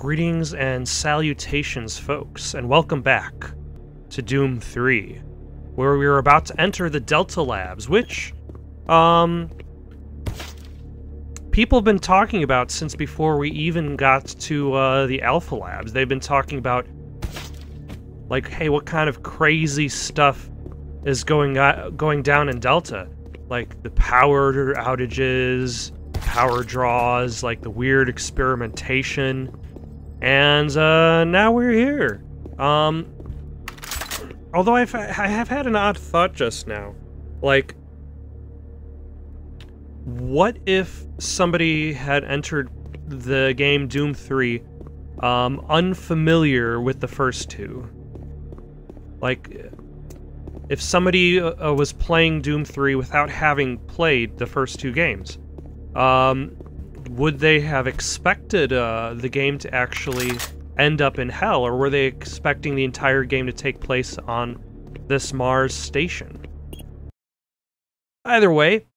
Greetings and salutations, folks, and welcome back to Doom 3, where we are about to enter the Delta Labs, which, people have been talking about since before we even got to, the Alpha Labs. They've been talking about, like, hey, what kind of crazy stuff is going down in Delta? Like, the power outages, power draws, like, the weird experimentation. And, now we're here. Although I have had an odd thought just now. Like, what if somebody had entered the game Doom 3, unfamiliar with the first two? Like, if somebody was playing Doom 3 without having played the first two games, would they have expected the game to actually end up in hell, or were they expecting the entire game to take place on this Mars station? Either way,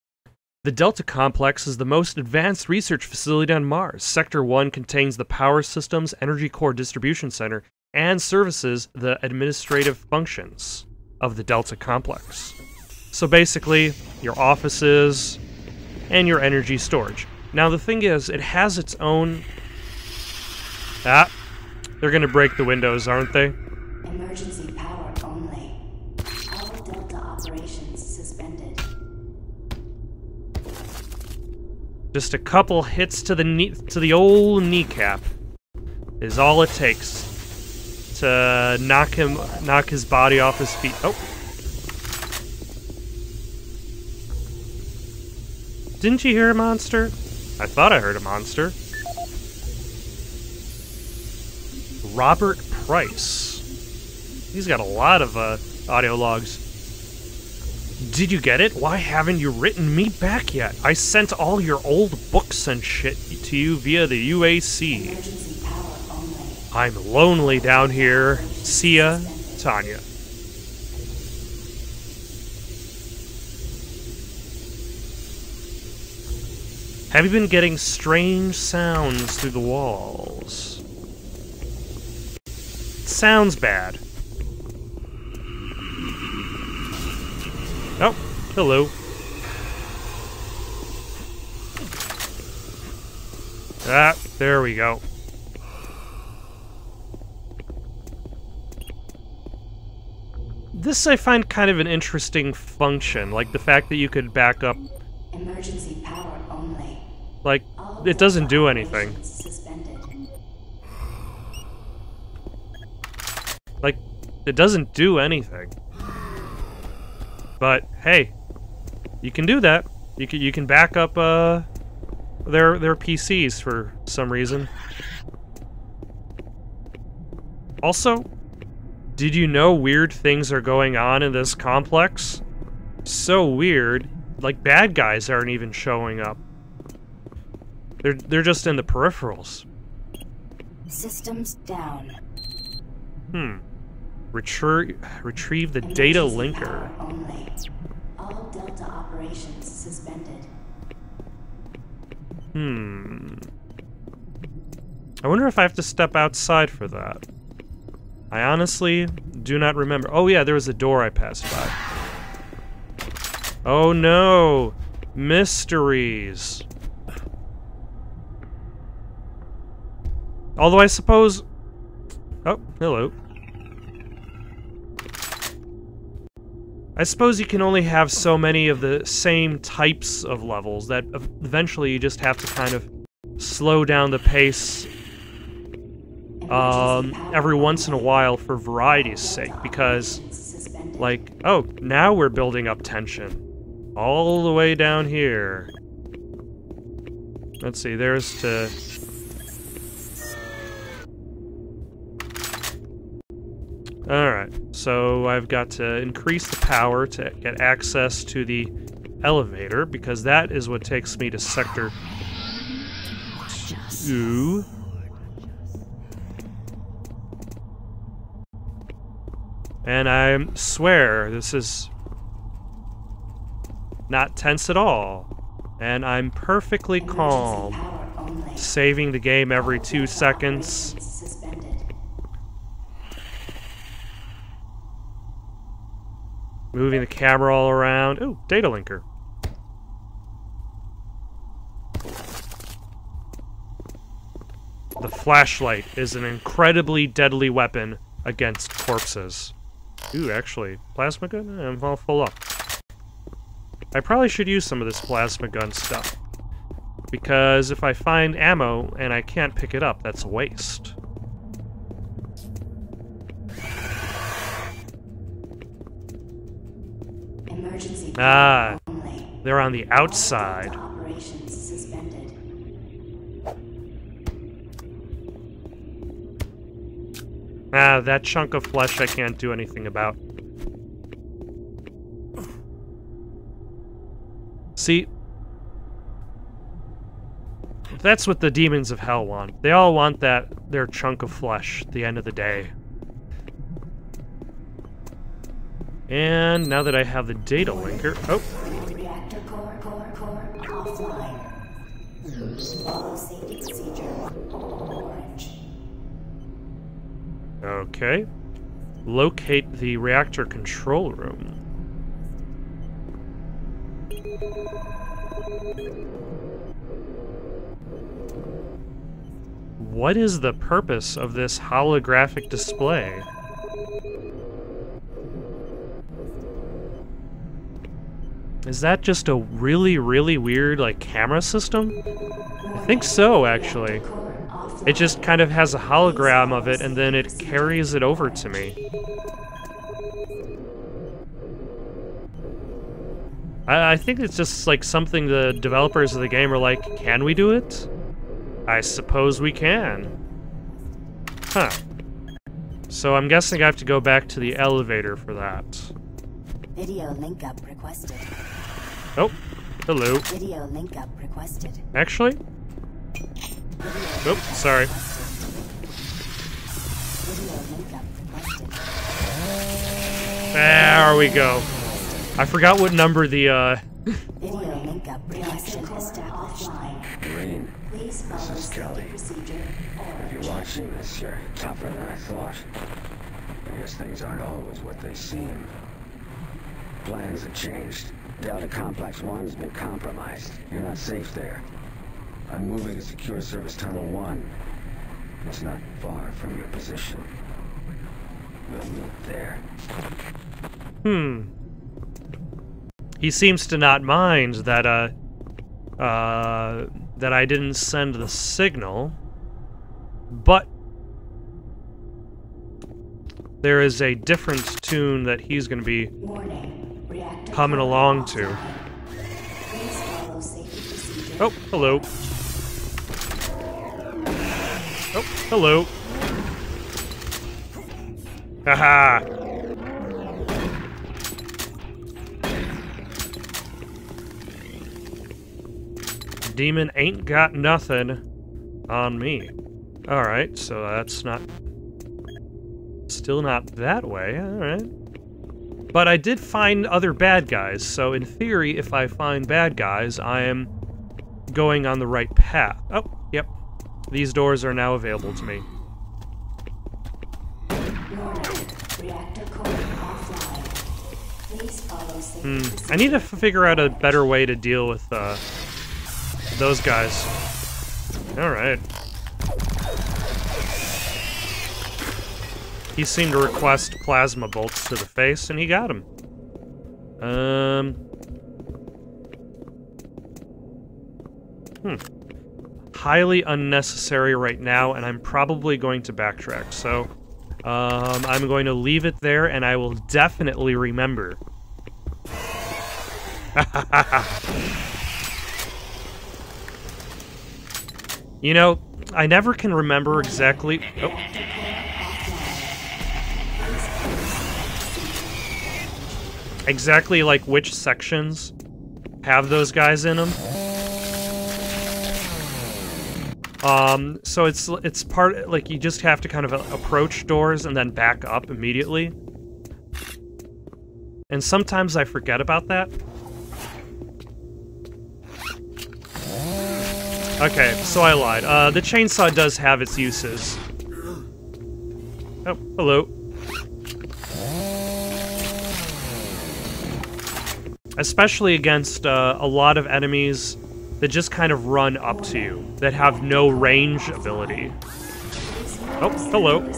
the Delta Complex is the most advanced research facility on Mars. Sector 1 contains the power systems, energy core distribution center, and services the administrative functions of the Delta Complex. So basically, your offices and your energy storage. Now the thing is, it has its own... Ah, they're gonna break the windows, aren't they? Emergency power only. All Delta operations suspended. Just a couple hits to the old kneecap is all it takes to knock his body off his feet. Oh. Didn't you hear a monster? I thought I heard a monster. Robert Price. He's got a lot of audio logs. Did you get it? Why haven't you written me back yet? I sent all your old books and shit to you via the UAC. I'm lonely down here. See ya, Tanya. Have you been getting strange sounds through the walls? It sounds bad. Oh, hello. Ah, there we go. This I find kind of an interesting function, like the fact that you could back up. Emergency power only. Like, it doesn't do anything. Like, it doesn't do anything. But hey, you can do that. You can back up their PCs for some reason. Also, did you know weird things are going on in this complex? So weird, like bad guys aren't even showing up. They're just in the peripherals. Systems down. Retrieve the data linker. Only. All Delta operations suspended. I wonder if I have to step outside for that. I honestly do not remember. Oh yeah, there was a door I passed by. Oh no! Mysteries! Although I suppose... Oh, hello. I suppose you can only have so many of the same types of levels that eventually you just have to kind of slow down the pace every once in a while for variety's sake, because, like, oh, now we're building up tension. All the way down here. Let's see, there's to... Alright, so I've got to increase the power to get access to the elevator, because that is what takes me to Sector 2. And I swear, this is not tense at all. And I'm perfectly calm. Saving the game every 2 seconds. Suspended. Moving the camera all around. Ooh, data linker. The flashlight is an incredibly deadly weapon against corpses. Ooh, actually, plasma gun? I'm all full up. I probably should use some of this plasma gun stuff. Because if I find ammo and I can't pick it up, that's a waste. Emergency only. They're on the outside. Operations suspended. That chunk of flesh I can't do anything about. See, that's what the demons of hell want. They all want their chunk of flesh at the end of the day. And now that I have the data linker... Oh! Reactor core offline. Follow safety procedure. Orange. Okay. Locate the reactor control room. What is the purpose of this holographic display? Is that just a really, really weird, like, camera system? I think so, actually. It just kind of has a hologram of it, and then it carries it over to me. I think it's just, like, something the developers of the game are like, can we do it? I suppose we can. Huh. So I'm guessing I have to go back to the elevator for that. Video link up requested. Oh, hello. Video link up requested. Actually? Oops, sorry. Video link up requested. There we go. I forgot what number the, Video link up requested. Offline. Green, Please follow this is safety Kelly. procedure. If you're watching this, you're tougher than I thought. I guess things aren't always what they seem. Plans have changed. Delta Complex 1's been compromised. You're not safe there. I'm moving to Secure Service Tunnel 1. It's not far from your position. We'll meet there. He seems to not mind that, that I didn't send the signal, but there is a different tune that he's going to be humming along to. Oh, hello. Oh, hello. Haha. Demon ain't got nothing on me. Alright, so that's not... Still not that way, alright. But I did find other bad guys, so in theory, if I find bad guys, I am going on the right path. Oh, yep. These doors are now available to me. I need to figure out a better way to deal with, those guys. Alright. He seemed to request plasma bolts to the face, and he got them. Highly unnecessary right now, and I'm probably going to backtrack, so... I'm going to leave it there, and I will definitely remember. You know, I never can remember exactly... Oh. Exactly, like, which sections have those guys in them. So it's part... Like, you just have to kind of approach doors and then back up immediately. And sometimes I forget about that. Okay, so I lied. The chainsaw does have its uses. Oh, hello. Especially against a lot of enemies that just kind of run up to you, that have no range ability. Oh, hello.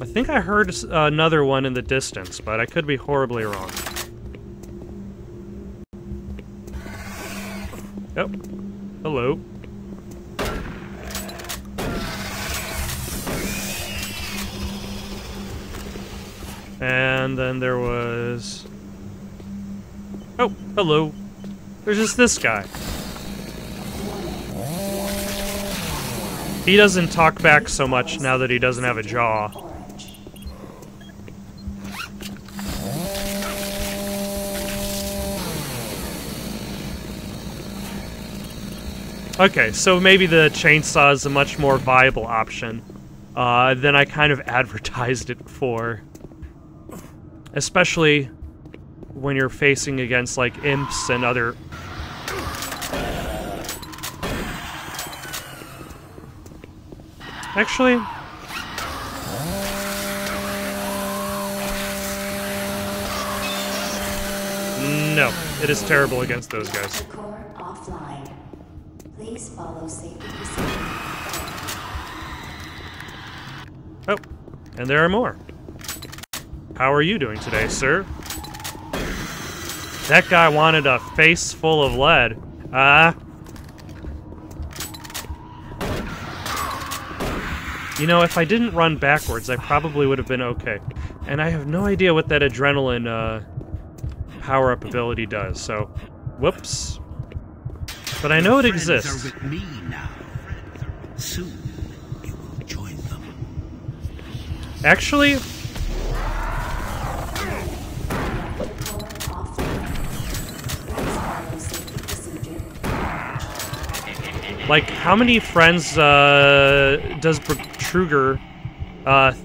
I think I heard another one in the distance, but I could be horribly wrong. Oh, hello. And then there was... Oh, hello. There's just this guy. He doesn't talk back so much now that he doesn't have a jaw. Okay, so maybe the chainsaw is a much more viable option than I kind of advertised it for. Especially when you're facing against, like, imps and other... Actually... No, it is terrible against those guys. Offline. Please follow safety procedures. Oh, and there are more. How are you doing today, sir? That guy wanted a face full of lead. You know, if I didn't run backwards, I probably would have been okay. And I have no idea what that adrenaline power-up ability does, so... Whoops. But I know it exists. Friends are with me now. Soon, you will join them. Actually... Like, how many friends does Truger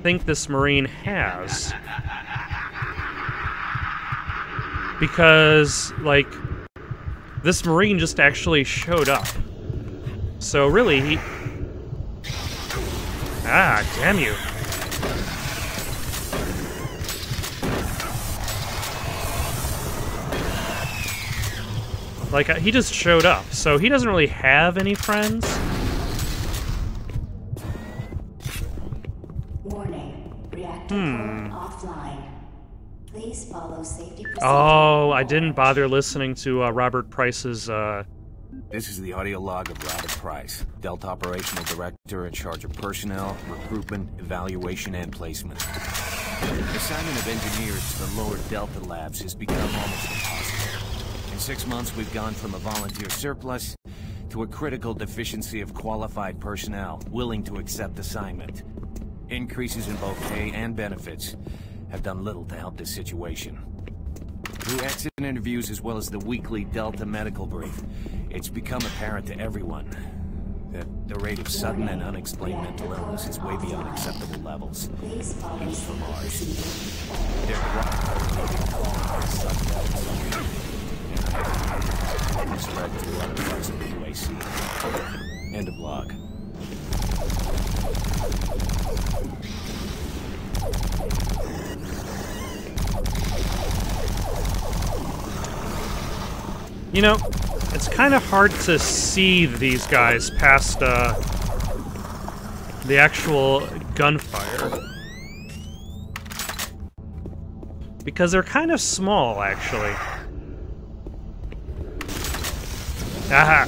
think this Marine has? Because, like, this Marine just actually showed up. So really, he... Ah, damn you. Like, he just showed up, so he doesn't really have any friends. Warning. Reactor core offline. Please follow safety procedures. Oh, I didn't bother listening to Robert Price's, This is the audio log of Robert Price, Delta Operational Director in charge of personnel, recruitment, evaluation, and placement. Assignment of engineers to the lower Delta labs has become almost impossible. In 6 months, we've gone from a volunteer surplus to a critical deficiency of qualified personnel willing to accept assignment. Increases in both pay and benefits have done little to help this situation. Through exit interviews as well as the weekly Delta medical brief, it's become apparent to everyone that the rate of sudden and unexplained mental illness is way beyond acceptable levels, even for Mars. They're spread to other parts of the UAC. End of log. You know, it's kind of hard to see these guys past the actual gunfire. Because they're kind of small, actually. Aha!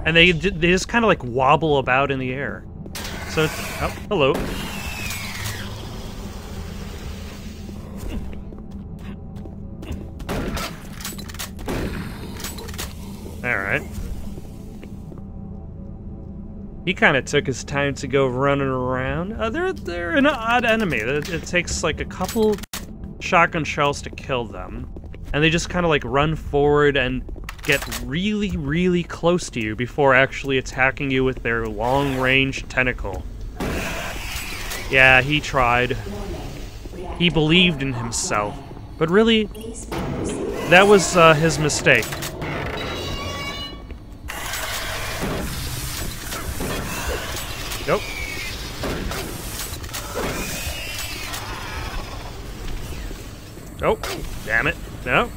And they just kind of like wobble about in the air. So, oh, hello. Alright. He kind of took his time to go running around. They're an odd enemy. It takes like a couple shotgun shells to kill them. And they just kind of like run forward and get really, really close to you before actually attacking you with their long-range tentacle. Yeah, he tried. He believed in himself. But really, that was his mistake. Nope. Oh, damn it. No.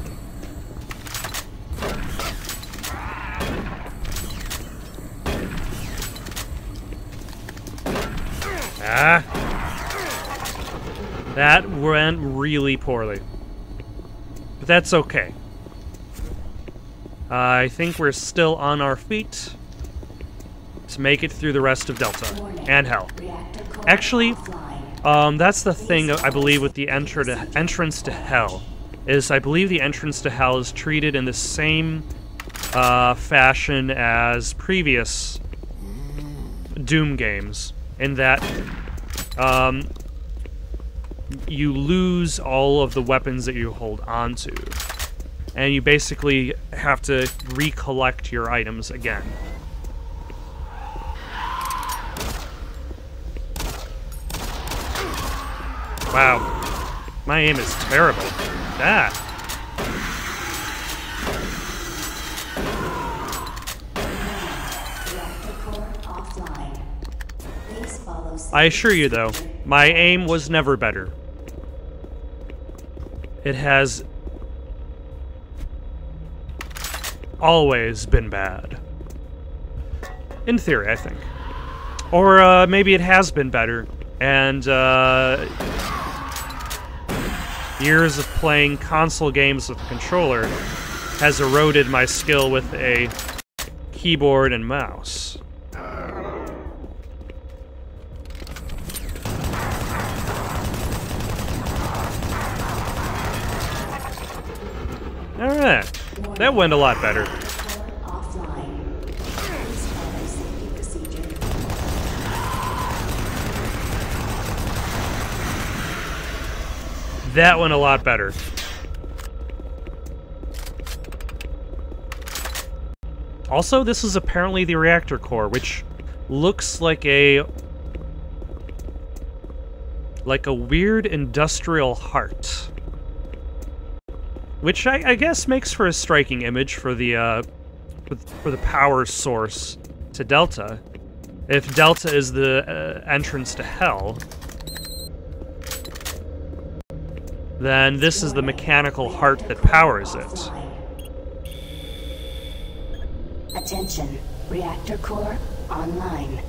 Ah. That went really poorly. But that's okay. I think we're still on our feet to make it through the rest of Delta and Hell. Actually, that's the thing I believe with the entrance to Hell, is I believe the entrance to Hell is treated in the same fashion as previous Doom games, in that you lose all of the weapons that you hold onto, and you basically have to recollect your items again. Wow, my aim is terrible. Ah. I assure you, though, my aim was never better. It has always been bad. In theory, I think. Or maybe it has been better, and years of playing console games with a controller has eroded my skill with a keyboard and mouse. Alright, that went a lot better. That went a lot better. Also, this is apparently the reactor core, which looks like a weird industrial heart. Which I guess makes for a striking image for the power source to Delta. If Delta is the entrance to Hell, then this is the mechanical heart that powers it. Attention, reactor core online.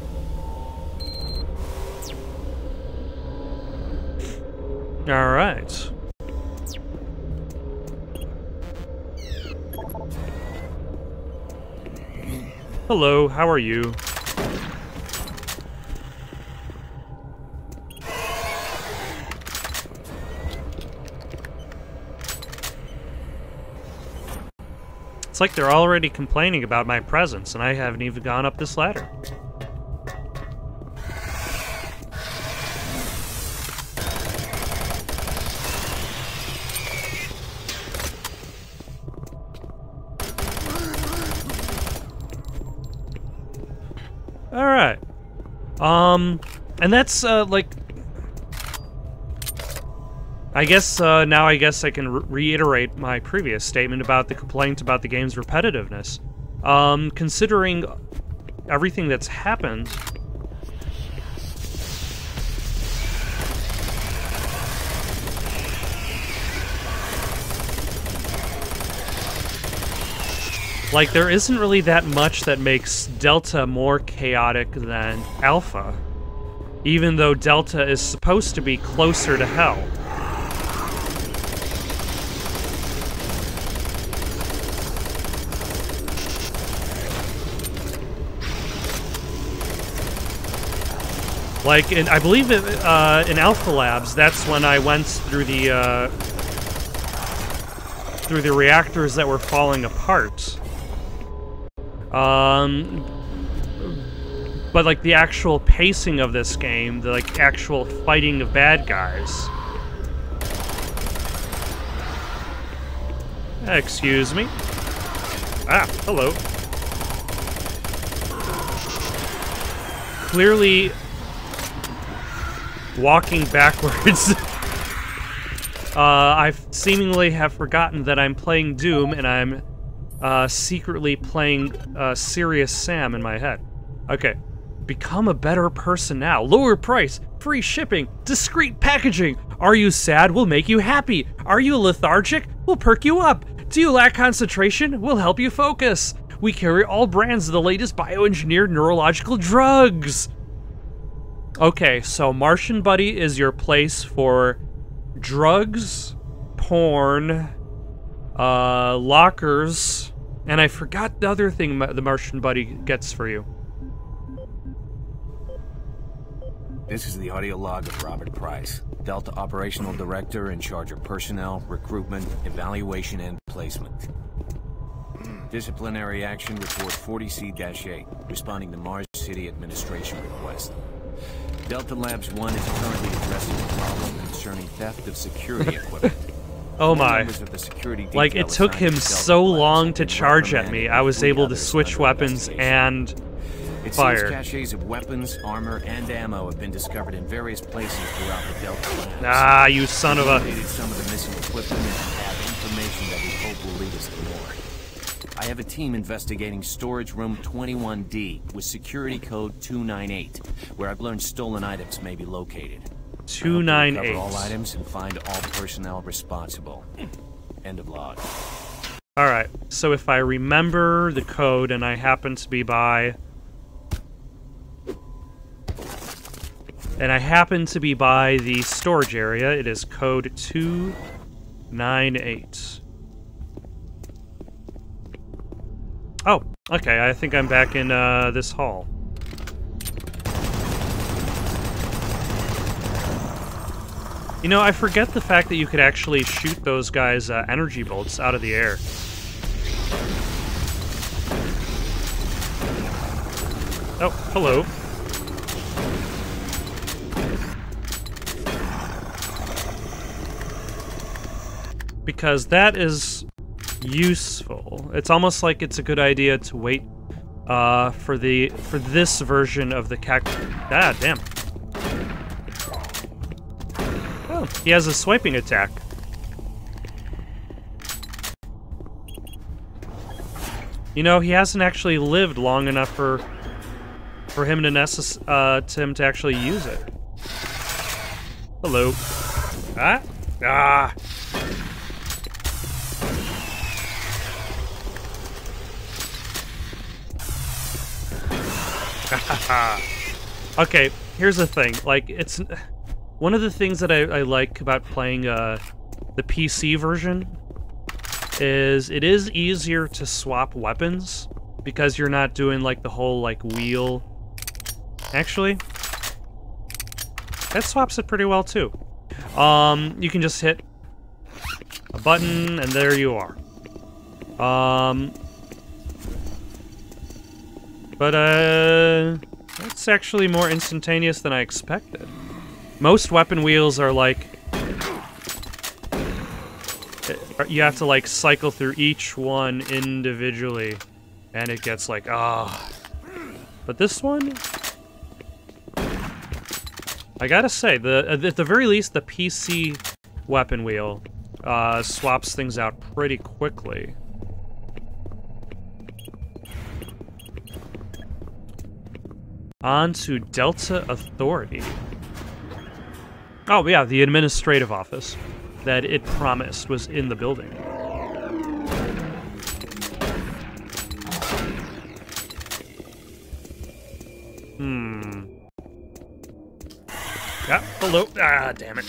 All right. Hello, how are you? It's like they're already complaining about my presence, and I haven't even gone up this ladder. Alright. And that's, like... I guess, now I guess I can reiterate my previous statement about the complaint about the game's repetitiveness. Considering everything that's happened... Like, there isn't really that much that makes Delta more chaotic than Alpha, even though Delta is supposed to be closer to Hell. Like, I believe in Alpha Labs, that's when I went through the reactors that were falling apart. But like the actual pacing of this game, the like actual fighting of bad guys. Excuse me. Ah, hello. Clearly walking backwards. I seemingly have forgotten that I'm playing Doom, and I'm secretly playing Serious Sam in my head. Okay. Become a better person now. Lower price, free shipping, discreet packaging. Are you sad? We'll make you happy. Are you lethargic? We'll perk you up. Do you lack concentration? We'll help you focus. We carry all brands of the latest bioengineered neurological drugs. Okay, so Martian Buddy is your place for drugs, porn, lockers, and I forgot the other thing the Martian Buddy gets for you. This is the audio log of Robert Price, Delta Operational Director in charge of personnel, recruitment, evaluation, and placement. Disciplinary action report 40C-8, responding to Mars City Administration request. Delta Labs 1 is currently addressing a problem concerning theft of security equipment. Oh my. Like, it took him so long to charge at me, I was able to switch weapons and It fire. seems caches of weapons, armor, and ammo have been discovered in various places throughout the Delta Labs. Ah, you son of a... Located some of the missing equipment and have information that we hope will lead us to more. I have a team investigating storage room 21D with security code 298, where I've learned stolen items may be located. 298. Cover all items and find all personnel responsible. End of log. Alright, so if I remember the code and I happen to be by... And I happen to be by the storage area, it is code 298. Oh, okay, I think I'm back in this hall. You know, I forget the fact that you could actually shoot those guys' energy bolts out of the air. Oh, hello. Because that is useful. It's almost like it's a good idea to wait for this version of the Ah, damn. Oh, he has a swiping attack. You know, he hasn't actually lived long enough for him to actually use it. Hello. Ah. Ah. Okay, here's the thing. Like, it's one of the things that I like about playing the PC version is it is easier to swap weapons because you're not doing like the whole like wheel. Actually, that swaps it pretty well too. You can just hit a button and there you are. But, that's actually more instantaneous than I expected. Most weapon wheels are like... You have to, like, cycle through each one individually. And it gets like, ah. But this one... I gotta say, at the very least, the PC weapon wheel swaps things out pretty quickly. On to Delta Authority. Oh, yeah, the administrative office that it promised was in the building. Yeah, hello. Ah, damn it.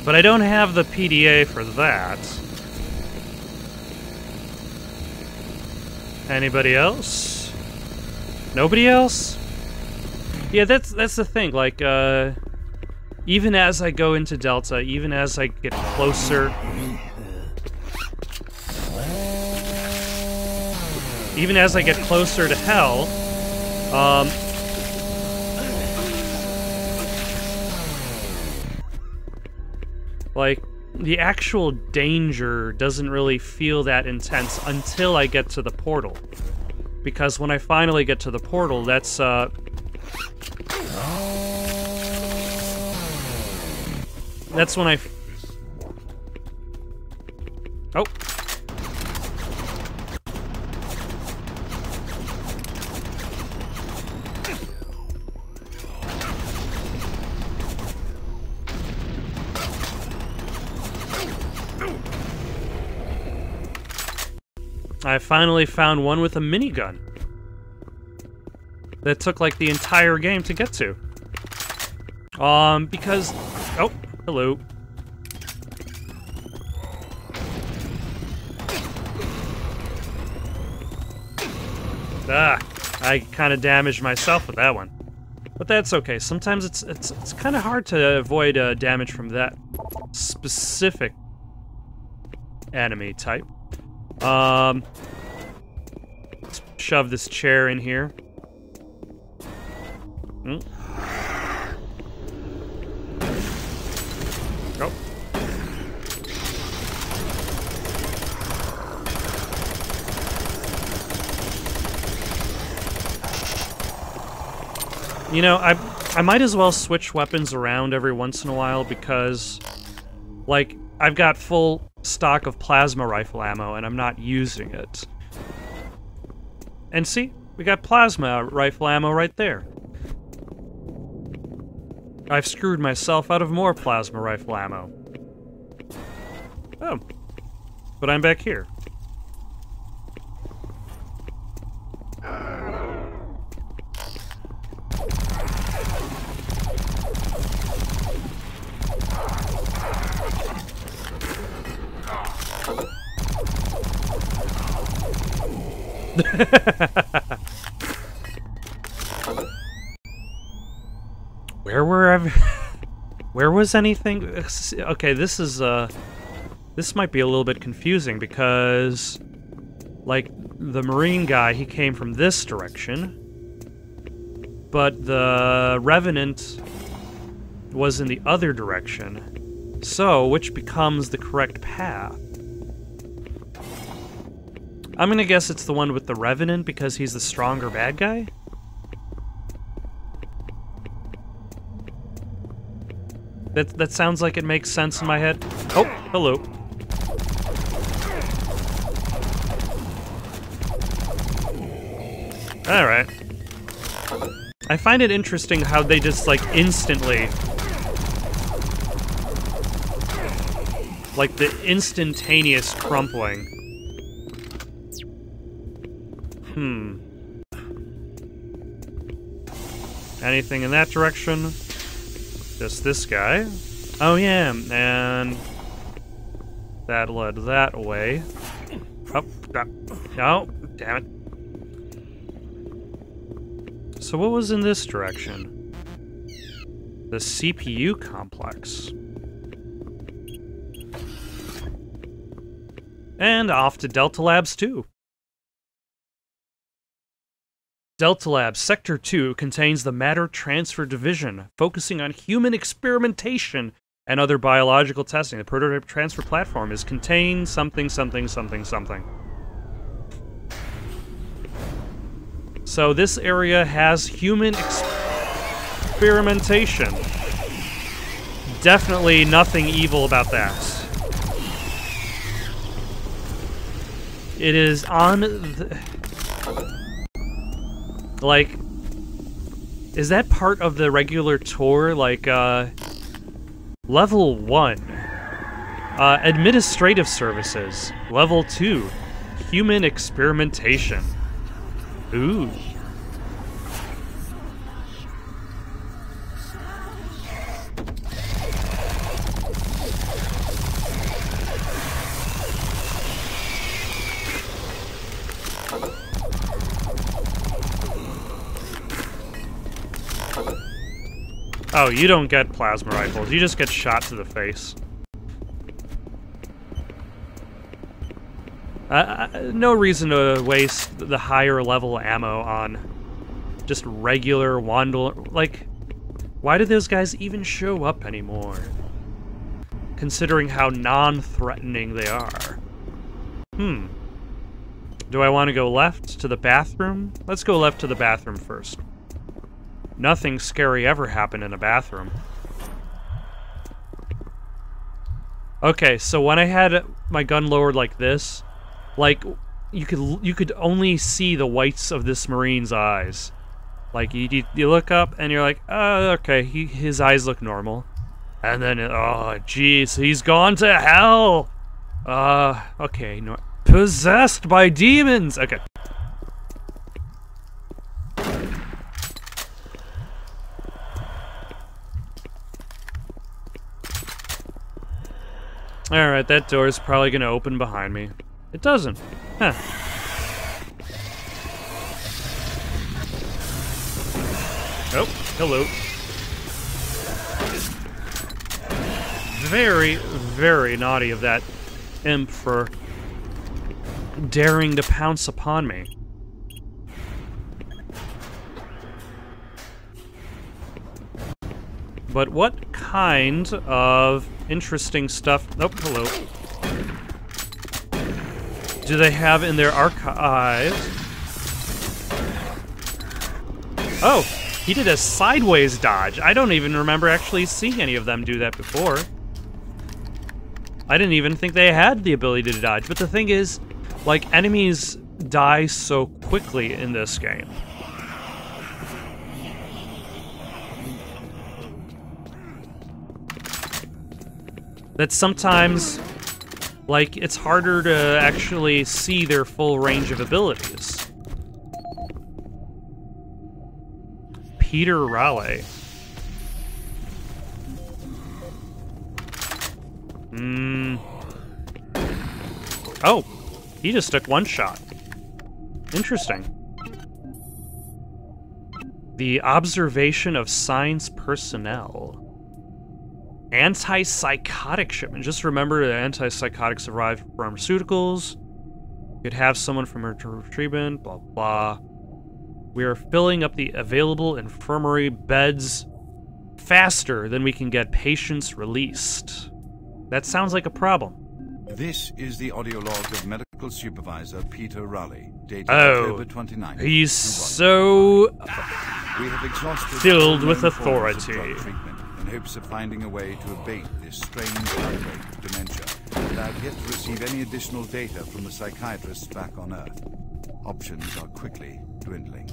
But I don't have the PDA for that. Anybody else? Nobody else? Yeah, that's the thing. Like, even as I go into Delta, even as I get closer, even as I get closer to hell, like, the actual danger doesn't really feel that intense until I get to the portal. Because when I finally get to the portal, that's when oh. I finally found one with a minigun. That took like the entire game to get to. Because... Oh, hello. Ah, I kind of damaged myself with that one. But that's okay. Sometimes it's kind of hard to avoid damage from that specific enemy type. Let's shove this chair in here. Oh. You know, I might as well switch weapons around every once in a while because, like, I've got full stock of plasma rifle ammo and I'm not using it. And see, we got plasma rifle ammo right there. I've screwed myself out of more plasma rifle ammo. Oh, but I'm back here. Where was anything? Okay, this is this might be a little bit confusing because, like, the Marine guy, he came from this direction, but the Revenant was in the other direction. So, which becomes the correct path? I'm gonna guess it's the one with the Revenant because he's the stronger bad guy? That sounds like it makes sense in my head. Oh, hello. Alright. I find it interesting how they just, like, instantly... Like, the instantaneous crumpling. Anything in that direction? Just this guy. Oh yeah, and that led that way. Oh, no, damn it. So what was in this direction? The CPU complex. And off to Delta Labs 2. Delta Labs Sector 2 contains the Matter Transfer Division, focusing on human experimentation and other biological testing. The prototype transfer platform is contained something. So this area has human experimentation. Definitely nothing evil about that. It is on the... Like, is that part of the regular tour? Like, Level 1. Administrative Services. Level 2. Human Experimentation. Ooh. Oh, you don't get plasma rifles. You just get shot to the face. No reason to waste the higher level ammo on just regular Wandel. Like, why do those guys even show up anymore? Considering how non-threatening they are. Do I want to go left to the bathroom? Let's go left to the bathroom first. Nothing scary ever happened in a bathroom. Okay, so when I had my gun lowered like this, like, you could only see the whites of this Marine's eyes. Like, you look up and you're like, oh, okay, his eyes look normal. And then, oh, jeez, he's gone to hell! Okay, no, possessed by demons! Okay. Alright, that door is probably gonna open behind me. It doesn't. Huh. Oh, hello. Very, very naughty of that imp for daring to pounce upon me. But what kind of interesting stuff... Oh, hello. Do they have in their archives? Oh, he did a sideways dodge. I don't even remember actually seeing any of them do that before. I didn't even think they had the ability to dodge. But the thing is, like, enemies die so quickly in this game. That sometimes, like, it's harder to actually see their full range of abilities. Peter Raleigh. Oh, he just took one shot. Interesting. The observation of science personnel. Antipsychotic shipment. Just remember that antipsychotics arrive from pharmaceuticals. You could have someone from her treatment, blah, blah. We are filling up the available infirmary beds faster than we can get patients released. That sounds like a problem. This is the audio log of Medical Supervisor Peter Raleigh, dated October 29th. He's so we have exhausted filled with all forms of authority. drug treatment in hopes of finding a way to abate this strange outbreak of dementia, without yet to receive any additional data from the psychiatrists back on Earth. Options are quickly dwindling.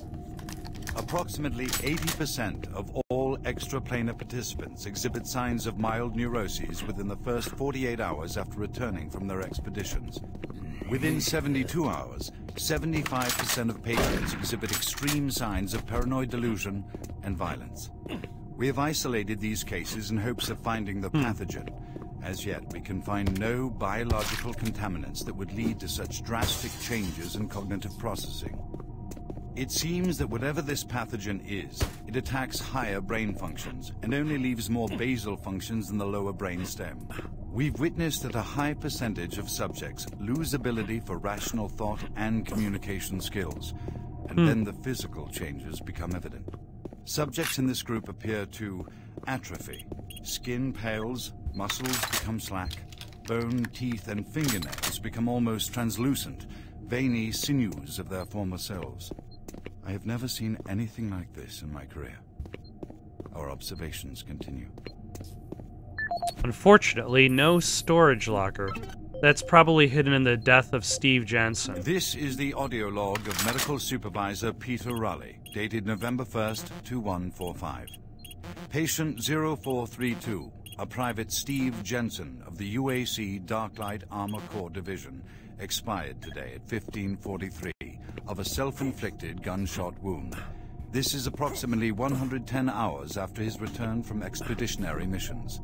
Approximately 80% of all extraplanar participants exhibit signs of mild neuroses within the first 48 hours after returning from their expeditions. Within 72 hours, 75% of patients exhibit extreme signs of paranoid delusion and violence. We have isolated these cases in hopes of finding the pathogen. As yet, we can find no biological contaminants that would lead to such drastic changes in cognitive processing. It seems that whatever this pathogen is, it attacks higher brain functions and only leaves more basal functions in the lower brain stem. We've witnessed that a high percentage of subjects lose ability for rational thought and communication skills, and then the physical changes become evident. Subjects in this group appear to atrophy. Skin pales, muscles become slack, bone, teeth, and fingernails become almost translucent, veiny sinews of their former selves. I have never seen anything like this in my career. Our observations continue. Unfortunately, no storage locker. That's probably hidden in the death of Steve Jensen. This is the audio log of Medical Supervisor Peter Raleigh, dated November 1st, 2145. Patient 0432, a Private Steve Jensen of the UAC Darklight Armor Corps Division, expired today at 15:43 of a self-inflicted gunshot wound. This is approximately 110 hours after his return from expeditionary missions.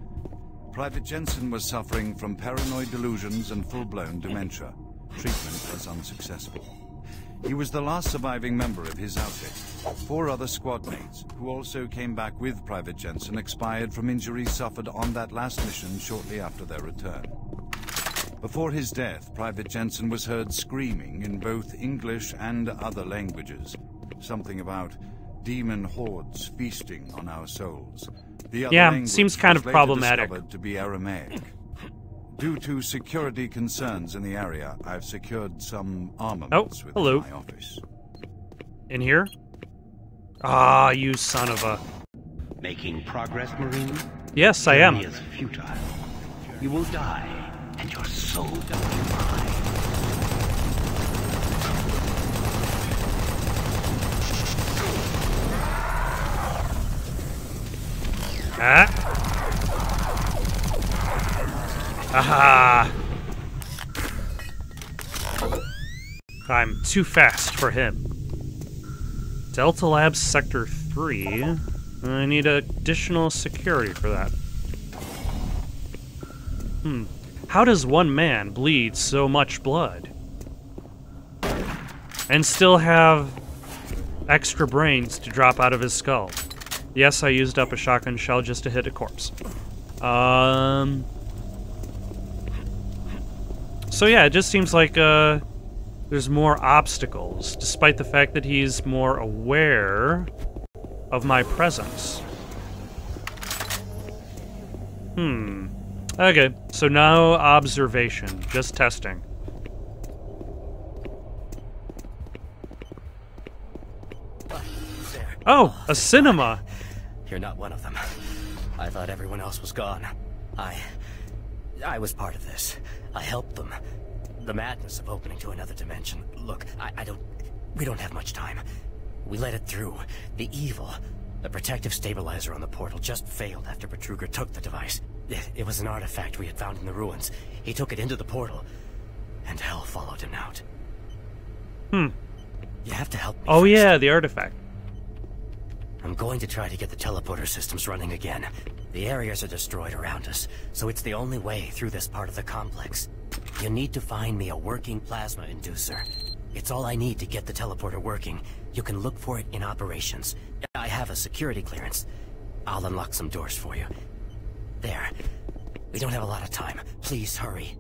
Private Jensen was suffering from paranoid delusions and full-blown dementia. Treatment was unsuccessful. He was the last surviving member of his outfit. 4 other squad mates, who also came back with Private Jensen, expired from injuries suffered on that last mission shortly after their return. Before his death, Private Jensen was heard screaming in both English and other languages. Something about demon hordes feasting on our souls. The other language seems kind of was later problematic. discovered to be Aramaic. Due to security concerns in the area, I've secured some armaments within my office. In here? Ah, you son of a... Making progress, Marine? Yes, I am. Journey is futile. You will die, and your soul will be mine. Ah. Aha! I'm too fast for him. Delta Labs Sector 3. I need additional security for that. How does one man bleed so much blood? And still have extra brains to drop out of his skull? Yes, I used up a shotgun shell just to hit a corpse. So yeah, it just seems like there's more obstacles, despite the fact that he's more aware of my presence. Okay, so no observation, just testing. Oh, a cinema! You're not one of them. I thought everyone else was gone. I was part of this. I helped them. The madness of opening to another dimension. Look, we don't have much time. We let it through. The evil, the protective stabilizer on the portal just failed after Betruger took the device. It was an artifact we had found in the ruins. He took it into the portal, and hell followed him out. You have to help me. Oh first. yeah, the artifact. I'm going to try to get the teleporter systems running again. The areas are destroyed around us, so it's the only way through this part of the complex. You need to find me a working plasma inducer. It's all I need to get the teleporter working. You can look for it in operations. I have a security clearance. I'll unlock some doors for you. There. We don't have a lot of time. Please hurry.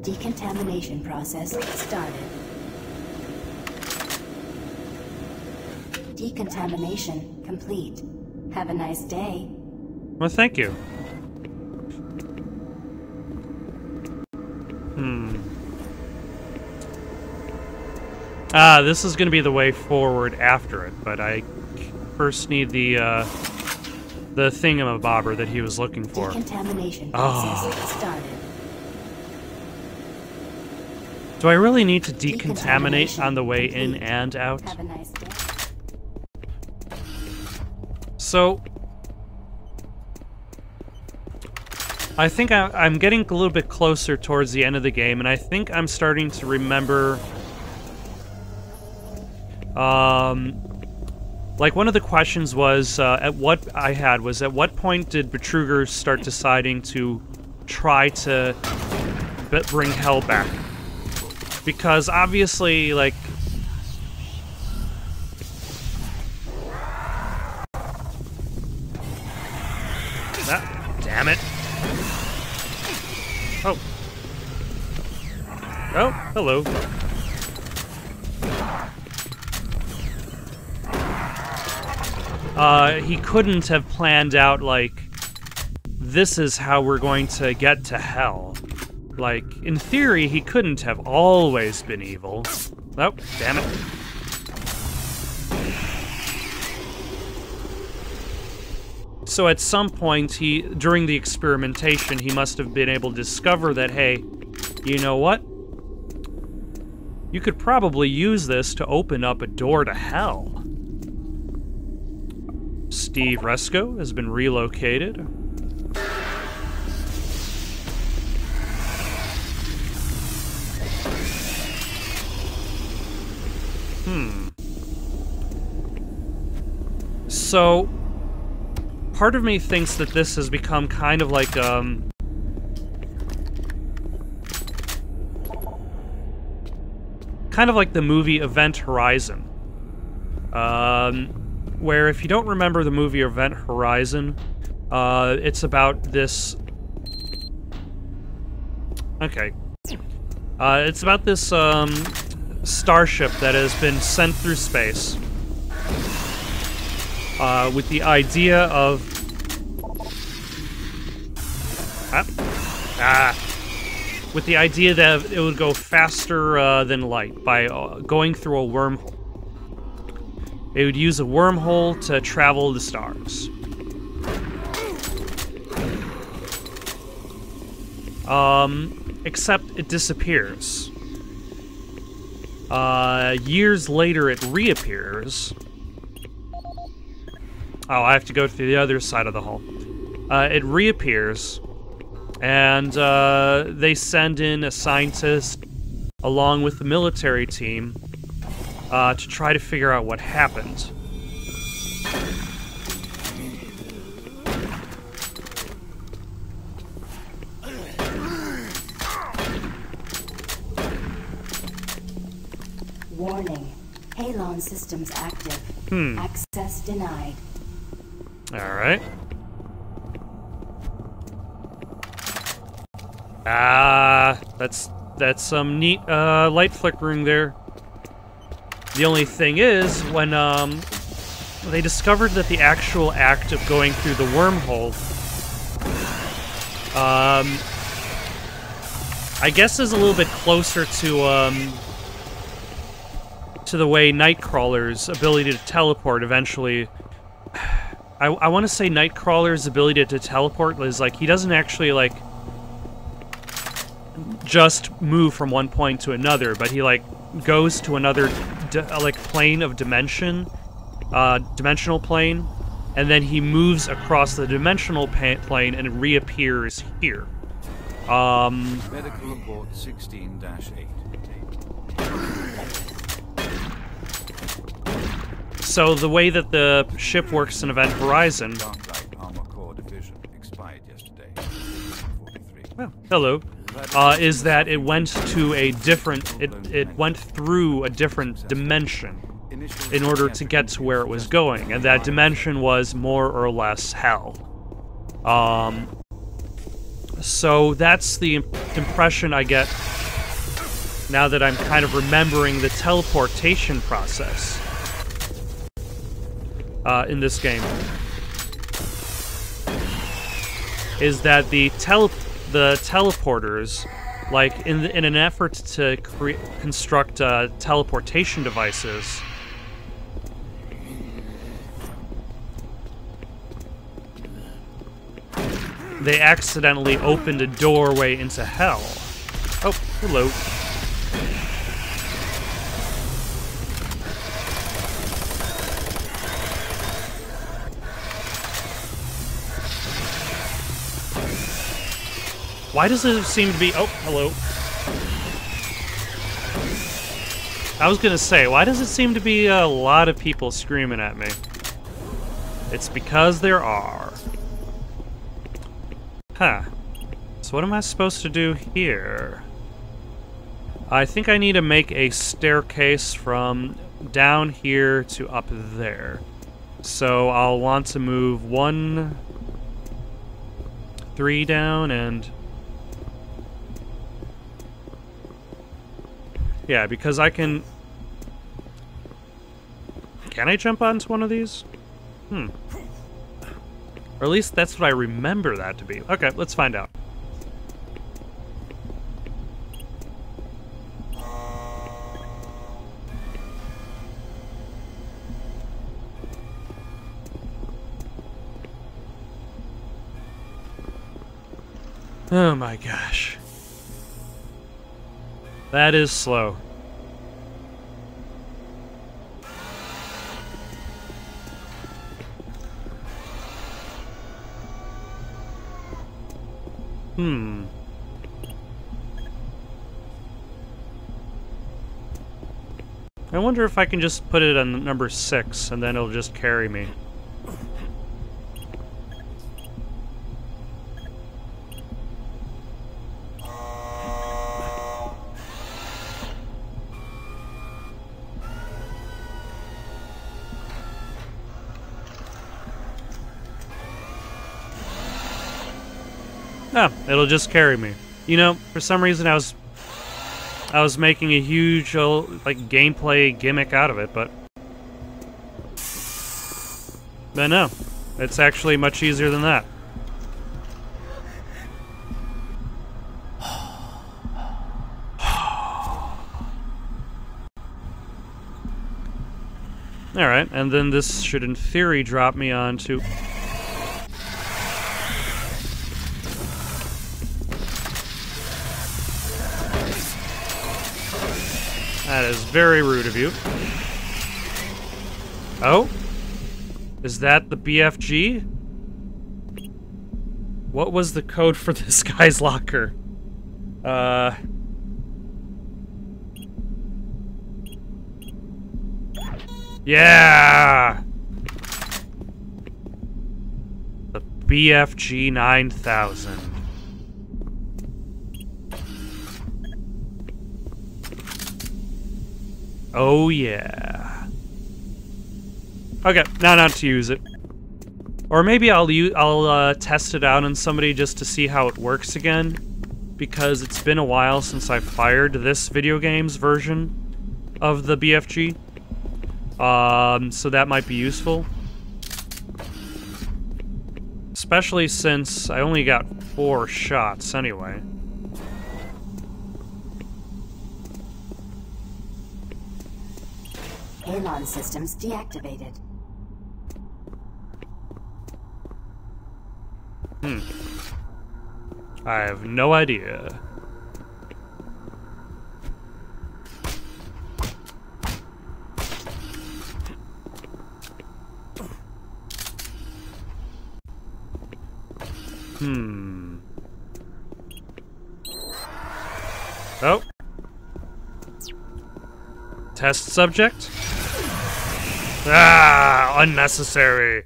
Decontamination process started. Decontamination complete. Have a nice day. Well, thank you. This is going to be the way forward after it, but I first need the thingamabobber that he was looking for. Decontamination process started. Do I really need to decontaminate on the way in and out? Have a nice day. So, I think I'm getting a little bit closer towards the end of the game, and I think I'm starting to remember... like one of the questions was, at what point did Betruger start deciding to try to bring hell back? Because obviously, like... Damn it. Oh. Oh, hello. He couldn't have planned out, like, this is how we're going to get to hell. Like, in theory, he couldn't have always been evil. Oh, damn it. So at some point, during the experimentation, he must have been able to discover that, hey, you know what? You could probably use this to open up a door to hell. Steve Resco has been relocated. So, part of me thinks that this has become kind of like, kind of like the movie Event Horizon. Where if you don't remember the movie Event Horizon, It's about this... Okay. It's about this, starship that has been sent through space. With the idea of... with the idea that it would go faster than light by going through a wormhole. It would use a wormhole to travel the stars. Except it disappears. Years later it reappears. Oh, I have to go to the other side of the hull. It reappears, and they send in a scientist along with the military team to try to figure out what happened. Warning. Halon systems active. Access denied. Alright. That's some neat light flickering there. The only thing is, when they discovered that the actual act of going through the wormhole, I guess is a little bit closer to the way Nightcrawler's ability to teleport eventually... I want to say Nightcrawler's ability to teleport is like, he doesn't actually, like, just move from one point to another, but he, like, goes to another, like, plane of dimensional plane, and then he moves across the dimensional plane and reappears here. Medical report 16-8. So the way that the ship works in Event Horizon... Armor Core Division expired yesterday. 43. Oh, hello. Is that it went to a different... It went through a different dimension in order to get to where it was going, and that dimension was more or less hell. So that's the impression I get now that I'm kind of remembering the teleportation process. In this game, is that the teleporters, like in an effort to construct teleportation devices, they accidentally opened a doorway into hell. Oh, hello. Why does it seem to be... Oh, hello. I was gonna say, why does it seem to be a lot of people screaming at me? It's because there are. Huh. So what am I supposed to do here? I think I need to make a staircase from down here to up there. So I'll want to move 1, 3 down and... Yeah, because I can... Can I jump onto one of these? Or at least that's what I remember that to be. Okay, let's find out. Oh my gosh. That is slow. I wonder if I can just put it on number 6 and then it'll just carry me. Oh, it'll just carry me. You know, for some reason I was making a huge like gameplay gimmick out of it, but no, it's actually much easier than that. Alright, and then this should in theory drop me onto... That is very rude of you. Oh? Is that the BFG? What was the code for this guy's locker? Yeah! The BFG 9000. Oh yeah. Okay, now not to use it. Or maybe I'll test it out on somebody just to see how it works again, because it's been a while since I fired this video game's version of the BFG. So that might be useful. Especially since I only got 4 shots anyway. Alarm systems deactivated. I have no idea. Oh. Test subject? Ah, unnecessary.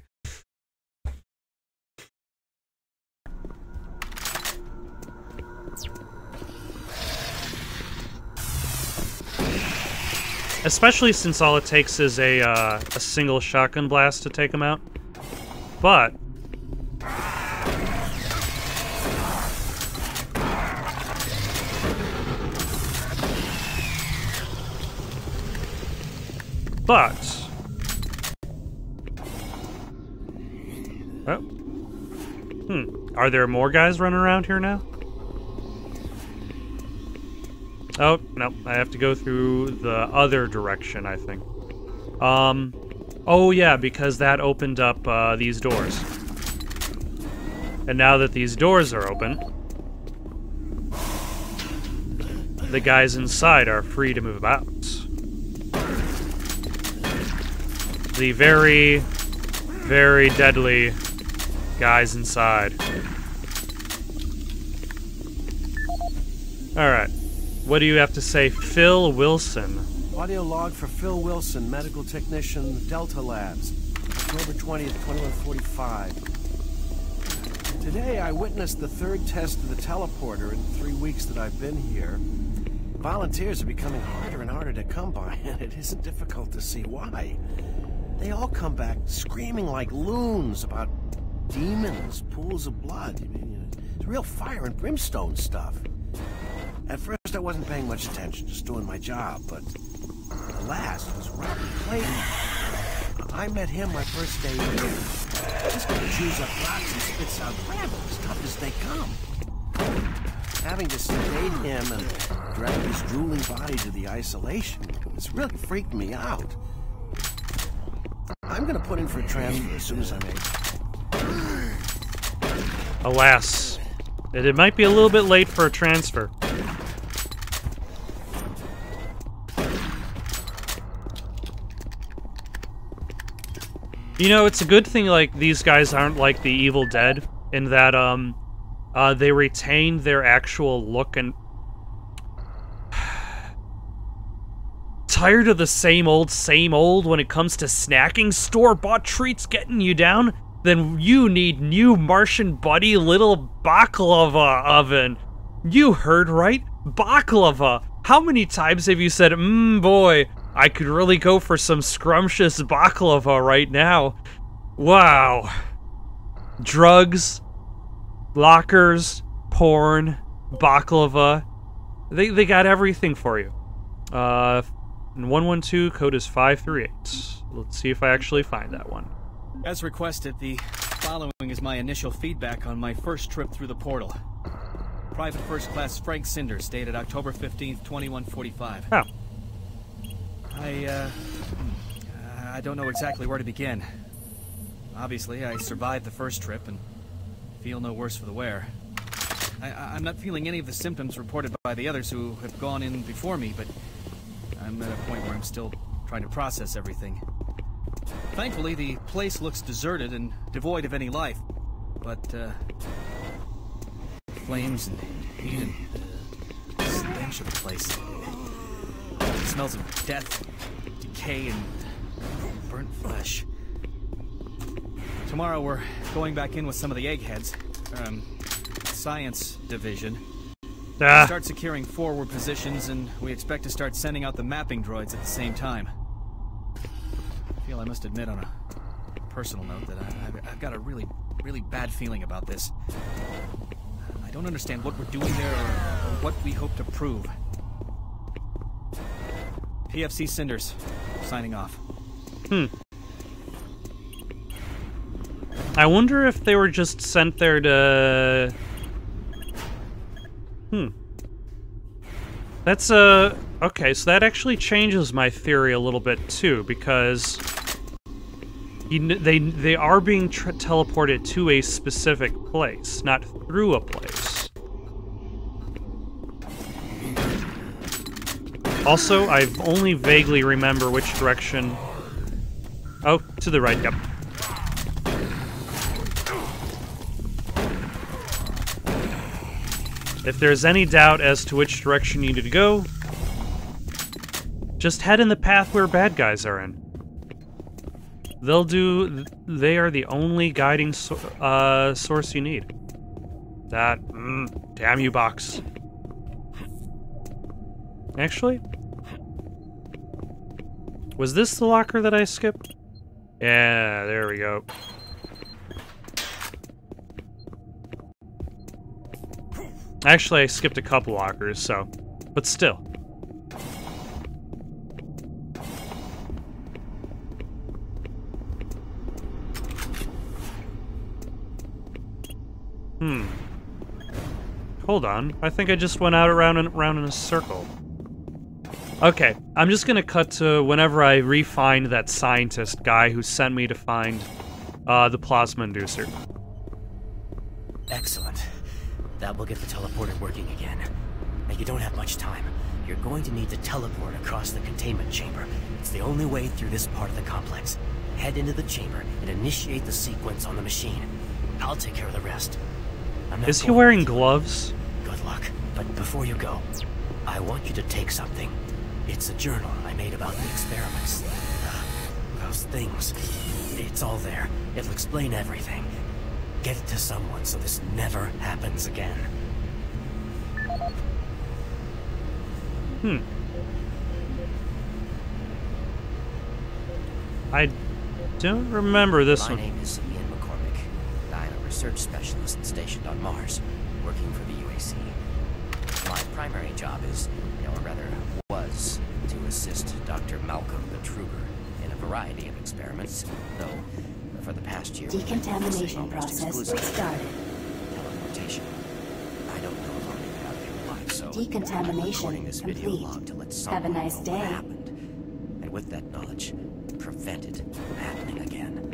Especially since all it takes is a single shotgun blast to take him out. But oh. Are there more guys running around here now? Oh, no, I have to go through the other direction, I think. Oh yeah, because that opened up these doors. And now that these doors are open, the guys inside are free to move about. The very, very deadly guys inside. Alright. What do you have to say, Phil Wilson? Audio log for Phil Wilson, medical technician, Delta Labs. October 20th, 2145. Today I witnessed the 3rd test of the teleporter in the 3 weeks that I've been here. Volunteers are becoming harder and harder to come by, and it isn't difficult to see why. They all come back screaming like loons about demons, pools of blood. I mean, it's real fire and brimstone stuff. At first I wasn't paying much attention, just doing my job, but the last was Robert Clayton. I met him my first day here. This guy chews up rocks and spits out gravel as tough as they come. Having to sedate him and drag his drooling body to the isolation, it's really freaked me out. I'm gonna put in for a transfer as soon as I'm able. Alas, it might be a little bit late for a transfer. You know, it's a good thing, like, these guys aren't like the Evil Dead, in that, they retain their actual look and... Tired of the same old when it comes to snacking? Store-bought treats getting you down? Then you need new Martian Buddy little baklava oven. You heard right? Baklava. How many times have you said, boy, I could really go for some scrumptious baklava right now. Wow. Drugs, lockers, porn, baklava. They got everything for you. And 112 code is 538. Let's see if I actually find that one. As requested, the following is my initial feedback on my first trip through the portal. Private First Class Frank Cinders, dated October 15th, 2145. Oh. I don't know exactly where to begin. Obviously, I survived the first trip and feel no worse for the wear. I'm not feeling any of the symptoms reported by the others who have gone in before me, but I'm at a point where I'm still trying to process everything. Thankfully, the place looks deserted and devoid of any life, but flames and heat and the stench of the place. It smells of death, decay, and burnt flesh. Tomorrow we're going back in with some of the eggheads. Science division. Start securing forward positions, and we expect to start sending out the mapping droids at the same time. I feel I must admit on a personal note that I've got a really bad feeling about this. I don't understand what we're doing there or what we hope to prove. PFC Cinders, signing off. I wonder if they were just sent there to... That's okay, so that actually changes my theory a little bit too, because they are being teleported to a specific place, not through a place. Also, I only vaguely remember which direction... Oh, to the right, yep. If there's any doubt as to which direction you need to go, just head in the path where bad guys are in. They are the only guiding source you need. Damn you, box. Actually, was this the locker that I skipped? Yeah, there we go. Actually, I skipped a couple lockers, so... But still. Hold on. I think I just went out around in a circle. Okay, I'm just gonna cut to whenever I re-find that scientist guy who sent me to find the plasma inducer. Excellent. That will get the teleporter working again. Now, you don't have much time. You're going to need to teleport across the containment chamber. It's the only way through this part of the complex. Head into the chamber and initiate the sequence on the machine. I'll take care of the rest. Is he wearing gloves? Good luck. But before you go, I want you to take something. It's a journal I made about the experiments. Those things. It's all there. It'll explain everything. Get it to someone so this never happens again. I don't remember this one. My name is Ian McCormick. I'm a research specialist stationed on Mars, working for the UAC. My primary job is, or rather was, to assist Dr. Malcolm Betruger in a variety of experiments, though for the past year... Decontamination process started. Teleportation. I don't know if I'll make it out of here alive, so... Decontamination recording this video complete. log to let Have a someone nice know day. what happened. And with that knowledge, prevent it from happening again.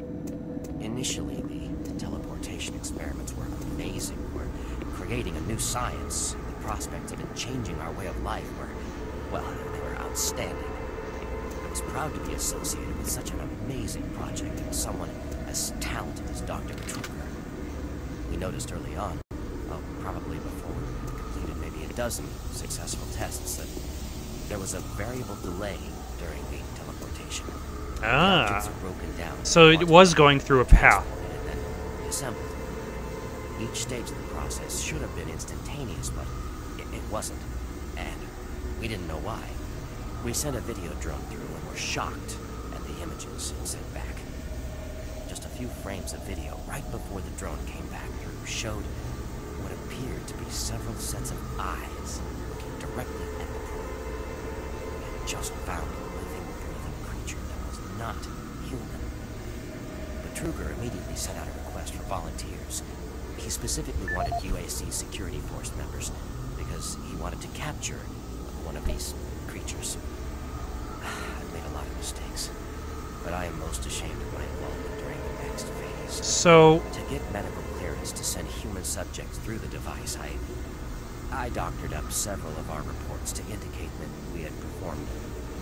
Initially, the teleportation experiments were amazing. We're creating a new science. The prospects of it changing our way of life were, well, they were outstanding. I was proud to be associated with such an amazing project and someone as talented as Dr. Betruger. We noticed early on, well, probably before we completed maybe a dozen successful tests, that there was a variable delay during the teleportation. Ah. The objects are broken down. So it was going through a path. And then assembled. Each stage of the process should have been instantaneous, but it wasn't. And we didn't know why. We sent a video drone through and were shocked at the images it sent back. Just a few frames of video right before the drone came back through showed, what appeared to be several sets of eyes looking directly at the portal. We had just found a living, breathing creature that was not human. But Truger immediately sent out a request for volunteers. He specifically wanted UAC security force members because he wanted to capture one of these creatures. I've made a lot of mistakes, but I am most ashamed of my involvement during the next phase. So, to get medical clearance to send human subjects through the device, I doctored up several of our reports to indicate that we had performed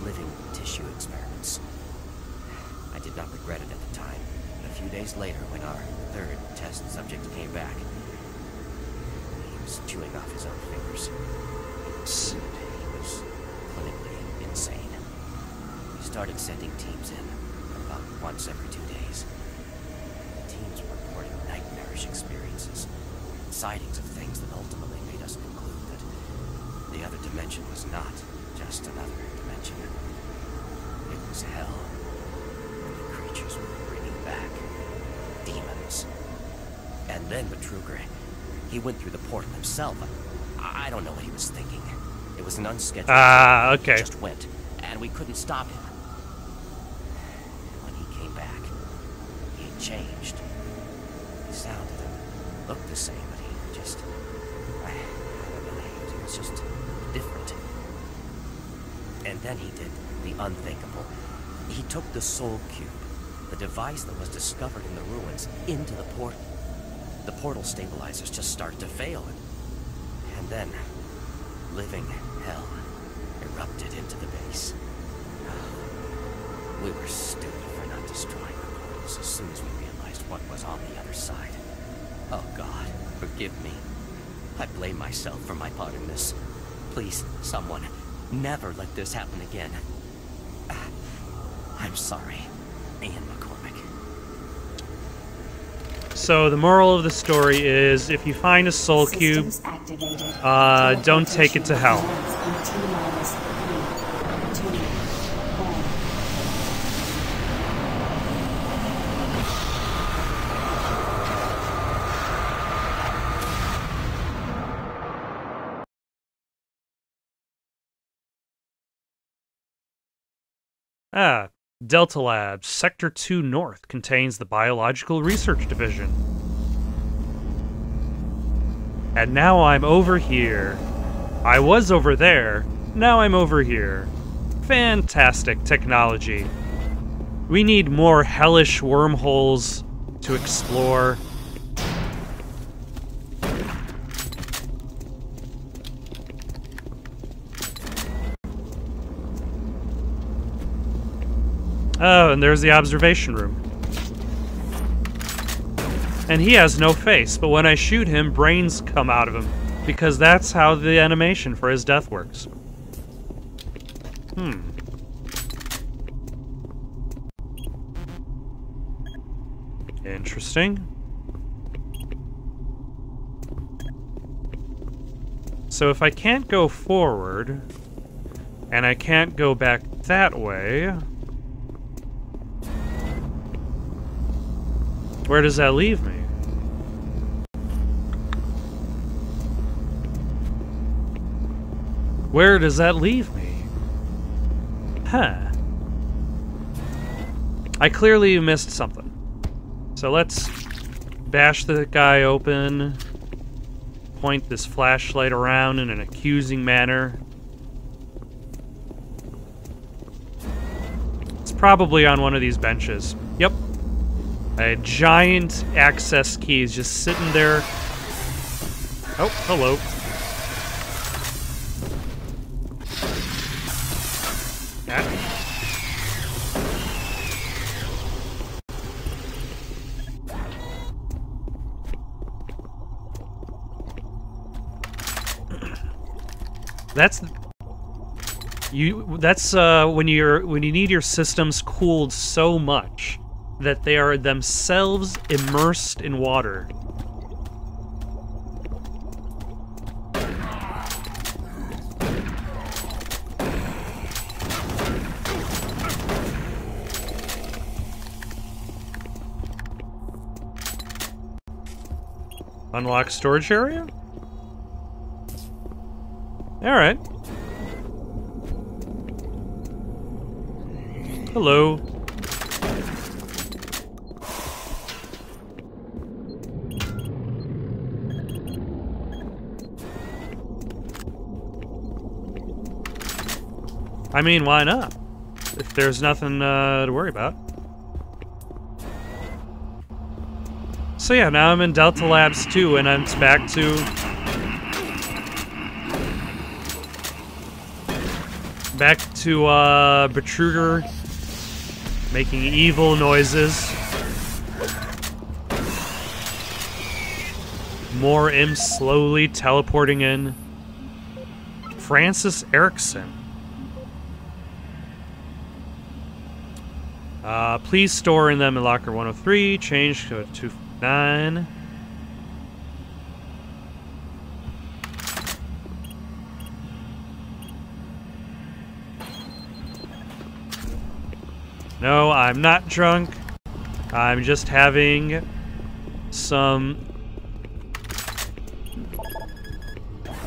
living tissue experiments. I did not regret it at the time, but a few days later, when our third test subject came back, he was chewing off his own fingers. He was clinically insane. We started sending teams in about once every 2 days. The teams were reporting nightmarish experiences, sightings of things that ultimately made us conclude that the other dimension was not just another dimension. It was hell, and the creatures were bringing back demons. And then Betruger, he went through the portal himself. I don't know what he was thinking. It was an unscheduled. Okay. He just went, and we couldn't stop him. When he came back, he had changed. He sounded and looked the same, but he just, I don't know, he was just different. And then he did the unthinkable. He took the Soul Cube, the device that was discovered in the ruins, into the portal. The portal stabilizers just started to fail, and then living hell erupted into the base. We were stupid for not destroying the portals as soon as we realized what was on the other side. Oh God, forgive me. I blame myself for my part in this. Please, someone, never let this happen again. I'm sorry, Ian McCormick. So the moral of the story is, if you find a soul cube, don't take it to hell. Delta Labs, Sector 2 North, contains the Biological Research Division. And now I'm over here. I was over there, now I'm over here. Fantastic technology. We need more hellish wormholes to explore. Oh, and there's the observation room. And he has no face, but when I shoot him, brains come out of him, because that's how the animation for his death works. Interesting. So if I can't go forward, and I can't go back that way, where does that leave me? Where does that leave me? Huh. I clearly missed something. So let's bash the guy open, point this flashlight around in an accusing manner. It's probably on one of these benches. Yep. A giant access key is just sitting there. Oh, hello. That's when you need your systems cooled so much that they are themselves immersed in water. Unlock storage area? Alright. Hello. I mean, why not? If there's nothing to worry about. So yeah, now I'm in Delta Labs 2, and I'm back to... Betruger making evil noises. More imps slowly teleporting in. Francis Erickson. Please store in them in locker 103. Change to 259. No, I'm not drunk. I'm just having some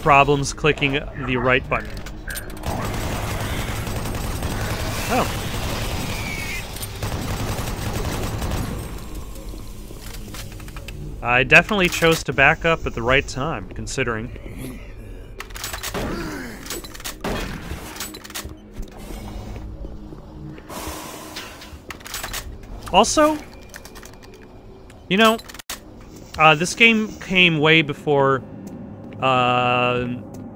problems clicking the right button. Oh. I definitely chose to back up at the right time, considering. Also, you know, this game came way before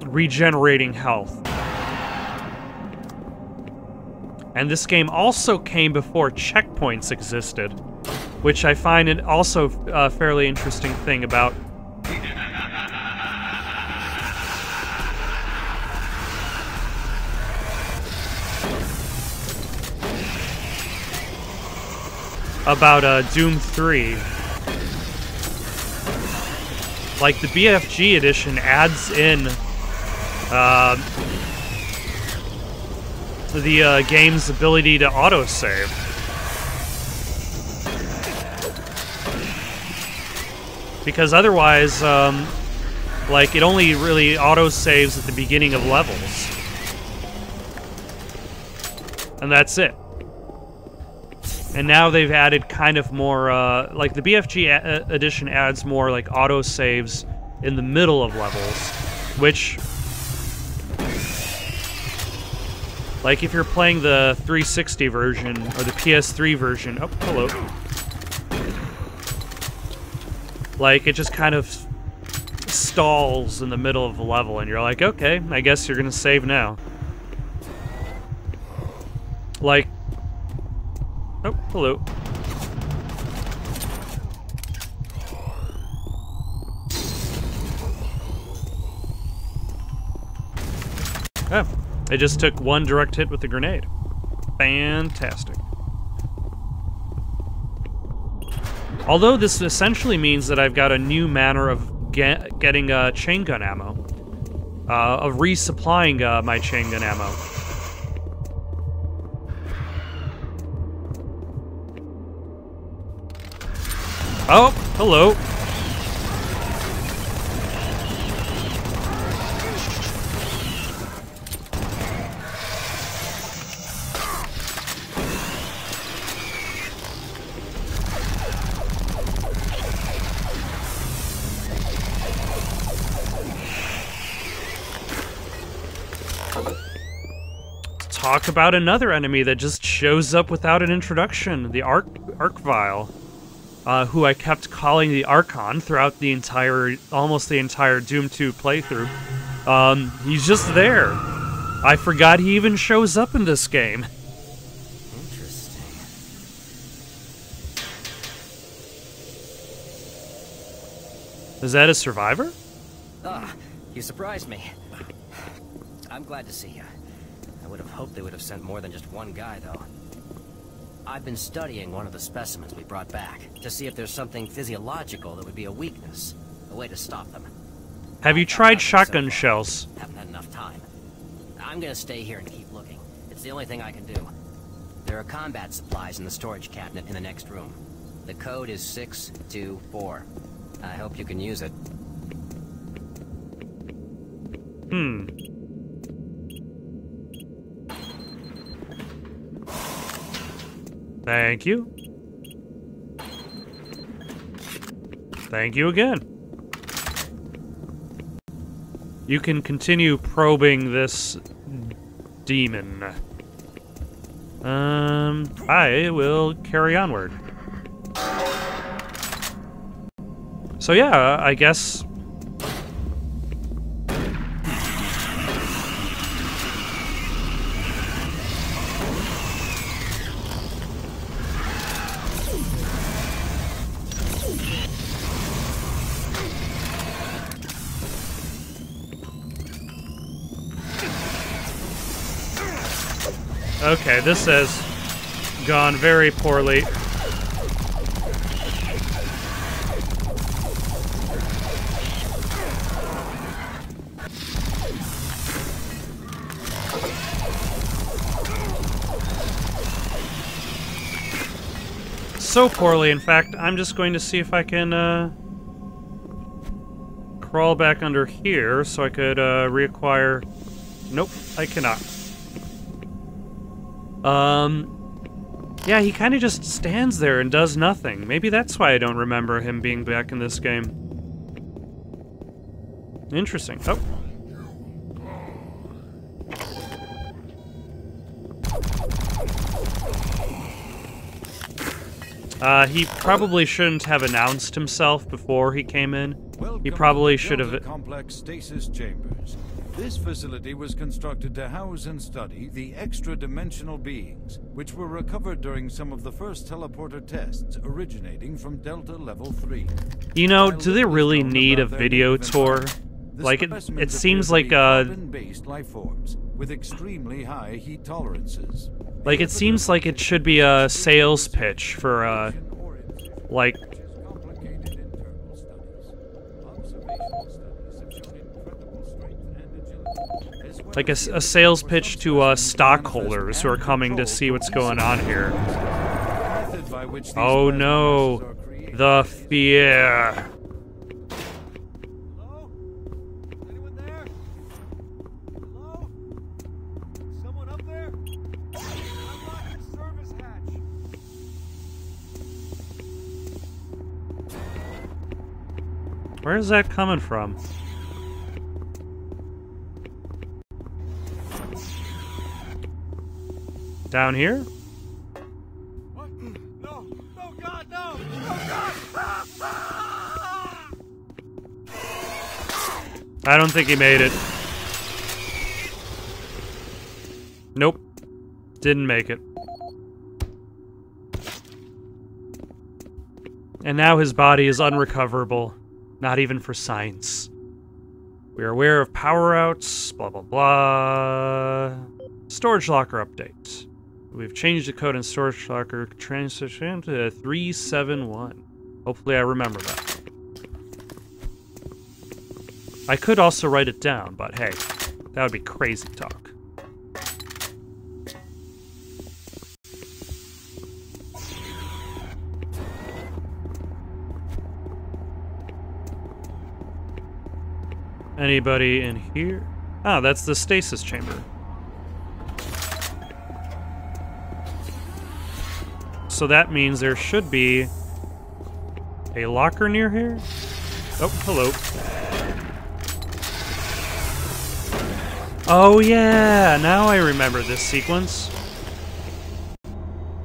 regenerating health. And this game also came before checkpoints existed, which I find it also a fairly interesting thing about Doom 3. Like, the BFG edition adds in the game's ability to autosave. Because otherwise, like, it only really autosaves at the beginning of levels. And that's it. And now they've added kind of more, like, the BFG edition adds more, like, autosaves in the middle of levels, which... Like, if you're playing the 360 version, or the PS3 version... Oh, hello. Like, it just kind of stalls in the middle of the level, and you're like, okay, I guess you're gonna save now. Like... Oh, hello. Oh, I just took one direct hit with the grenade. Fantastic. Although this essentially means that I've got a new manner of getting chain gun ammo. Of resupplying my chain gun ammo. Oh, hello. Talk about another enemy that just shows up without an introduction, the Archvile. Who I kept calling the Archon throughout the almost the entire Doom 2 playthrough. He's just there. I forgot he even shows up in this game. Interesting. Is that a survivor? Ah, you surprised me. I'm glad to see you. I would have hoped they would have sent more than just one guy, though. I've been studying one of the specimens we brought back to see if there's something physiological that would be a weakness, a way to stop them. Have you tried shotgun shells? Haven't had enough time. I'm gonna stay here and keep looking. It's the only thing I can do. There are combat supplies in the storage cabinet in the next room. The code is 624. I hope you can use it. Thank you. Thank you again. You can continue probing this demon. I will carry onward. So yeah, I guess... Okay, this has gone very poorly. So poorly, in fact, I'm just going to see if I can crawl back under here so I could reacquire... Nope, I cannot. Yeah, he kind of just stands there and does nothing. Maybe that's why I don't remember him being back in this game. Interesting. Oh. He probably shouldn't have announced himself before he came in. He probably should have... Complex stasis chambers. This facility was constructed to house and study the extra-dimensional beings, which were recovered during some of the first teleporter tests originating from Delta Level 3. You know, do they really need a video tour? Like, it seems like, carbon-based life forms with extremely high heat tolerances. Like, it seems like it should be a sales pitch for, like... Like a sales pitch to stockholders who are coming to see what's going on here. Oh no, the fear. Hello? Anyone there? Hello? Someone up there? Unlock the service hatch. Where is that coming from? Down here? What? No! No, God, no! Oh, God! I don't think he made it. Nope. Didn't make it. And now his body is unrecoverable. Not even for science. We are aware of power-outs, blah blah blah. Storage locker update. We've changed the code in storage locker transition to 371. Hopefully I remember that. I could also write it down, but hey, that would be crazy talk. Anybody in here? Ah, that's the stasis chamber. So that means there should be a locker near here. Oh, hello. Oh yeah, now I remember this sequence.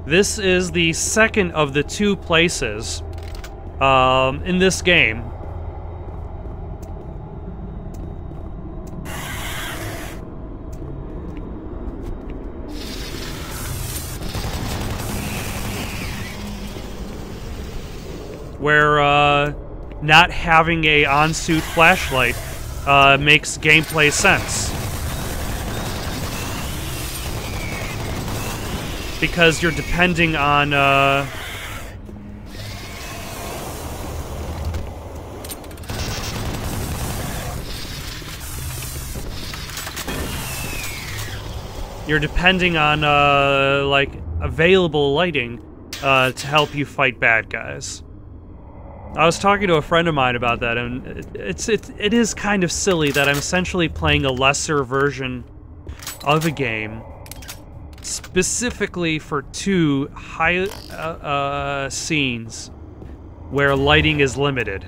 This is the second of the two places in this game where not having a on-suit flashlight makes gameplay sense. Because you're depending on like available lighting to help you fight bad guys. I was talking to a friend of mine about that, and it is kind of silly that I'm essentially playing a lesser version of a game specifically for 2 high scenes where lighting is limited.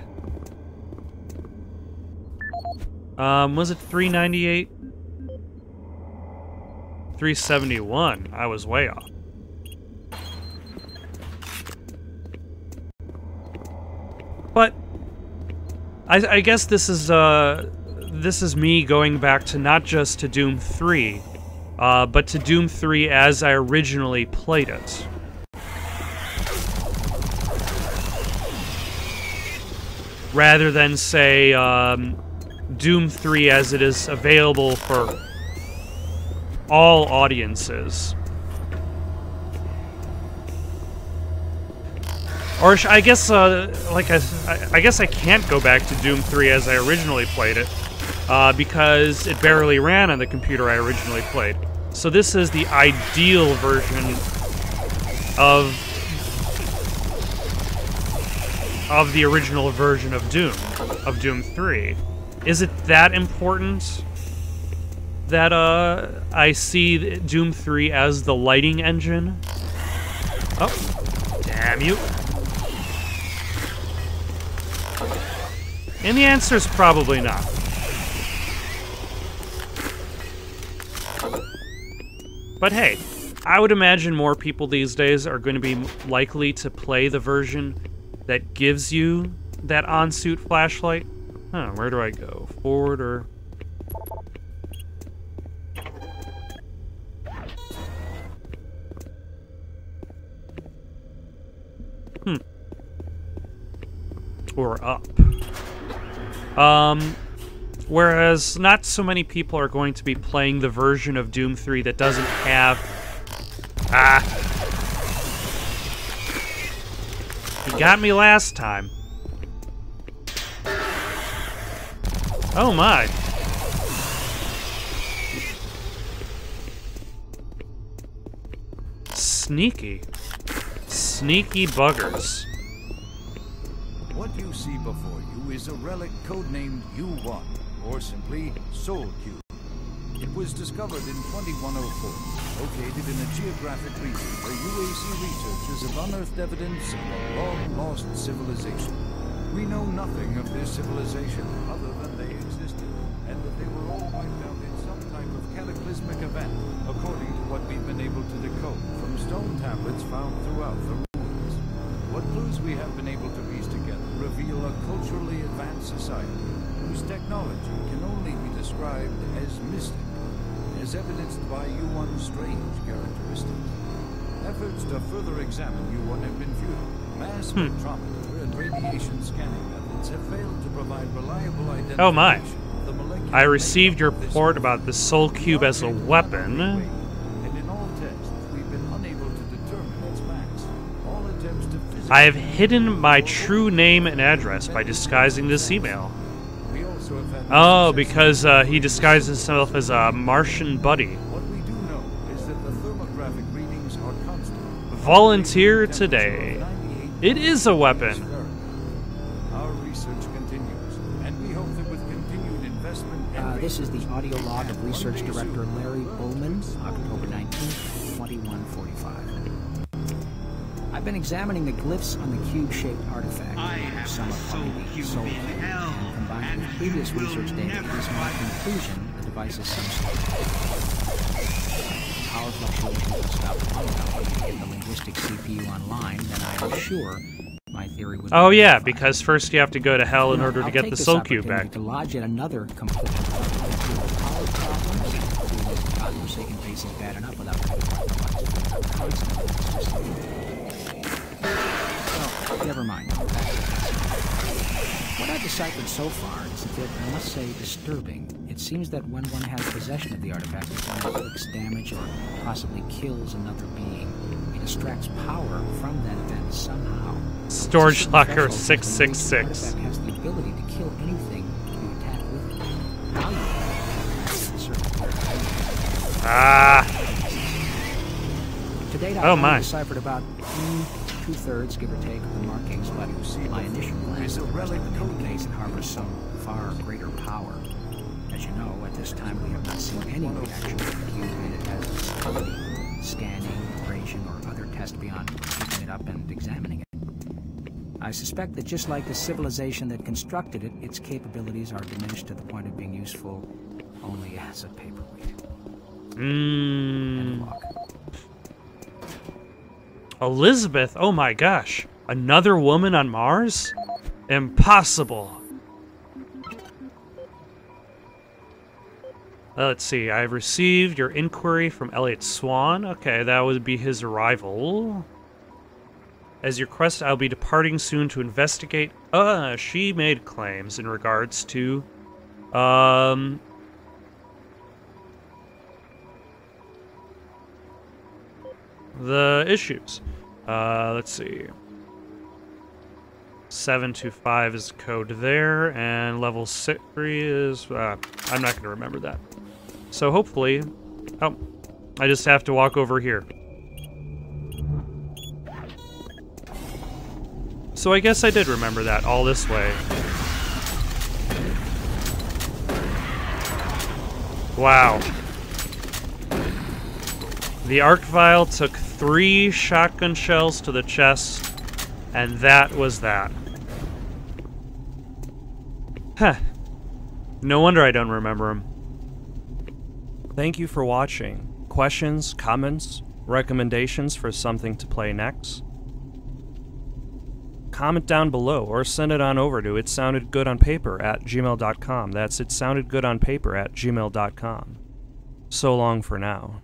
Was it 398? 371. I was way off. But I guess this is me going back to not just to Doom 3, but to Doom 3 as I originally played it. Rather than say Doom 3 as it is available for all audiences. Or I guess, I guess I can't go back to Doom 3 as I originally played it, because it barely ran on the computer I originally played. So this is the ideal version of the original version of Doom 3. Is it that important that I see Doom 3 as the lighting engine? Oh, damn you. And the answer is probably not. But hey, I would imagine more people these days are going to be likely to play the version that gives you that on-suit flashlight. Huh, where do I go? Forward or... Or up. Whereas not so many people are going to be playing the version of Doom 3 that doesn't have... He got me last time. Oh my. Sneaky. Sneaky buggers. What you see before you is a relic codenamed U1, or simply Soul Cube. It was discovered in 2104, located in a geographic region where UAC researchers have unearthed evidence of a long-lost civilization. We know nothing of this civilization other than they existed, and that they were all wiped out in some type of cataclysmic event, according to what we've been able to decode from stone tablets found throughout the ruins. What clues we have been able to piece together reveal a culturally advanced society whose technology can only be described as mystic, as evidenced by U1's strange characteristics. Efforts to further examine U1 have been futile. Mass spectrometer and radiation scanning methods have failed to provide reliable identification. Oh my. Of the molecular I received your makeup of this report about the Soul Cube as a weapon. And in all tests, we've been unable to determine its mass. All attempts to physically... I have hidden my true name and address by disguising this email. We also have had Oh, because he disguised himself as a Martian buddy. What we do know is that the thermographic readings are constant. Volunteer today. It is a weapon. Our research continues, and we hope that with continued investment and This is the audio log of Research Director Larry Bowman, October 19th, 2145. I've been examining the glyphs on the cube-shaped artifact. Some are calling the Soul Cube, and combined with previous research data, it is my conclusion the device is some sort of power fluctuations will stop long enough when you get the linguistic CPU online, then I am sure my theory would be verified. Because first you have to go to hell in order to get the Soul Cube back. To lodge yet another complaint about power problems. Godforsaken base is bad enough without never mind. What I've deciphered so far is a bit, I must say, disturbing. It seems that when one has possession of the artifact, one inflicts damage or possibly kills another being. It extracts power from that event somehow. Storage Locker 666. The artifact has the ability to kill anything you attack with it. How you attack Ah. To date, Oh I've my. deciphered about 2/3, give or take, of the markings, but my initial glance at the rest of them indicates it harbors some far greater power. As you know, at this time we have not seen any reaction to the cube, and it has stability, scanning, abrasion, or other test beyond picking it up and examining it. I suspect that just like the civilization that constructed it, its capabilities are diminished to the point of being useful only as a paperweight. Elizabeth, oh my gosh. Another woman on Mars? Impossible. Let's see, I've received your inquiry from Elliot Swan. Okay, that would be his arrival. As your request, I'll be departing soon to investigate. She made claims in regards to, the issues. Let's see. 725 is code there, and level 3 is, I'm not going to remember that. So hopefully, oh, I just have to walk over here. So I guess I did remember that all this way. Wow. The arc vial took 3 shotgun shells to the chest, and that was that. Huh. No wonder I don't remember him. Thank you for watching. Questions, comments, recommendations for something to play next? Comment down below or send it on over to itsoundedgoodonpaper@gmail.com. That's itsoundedgoodonpaper@gmail.com. So long for now.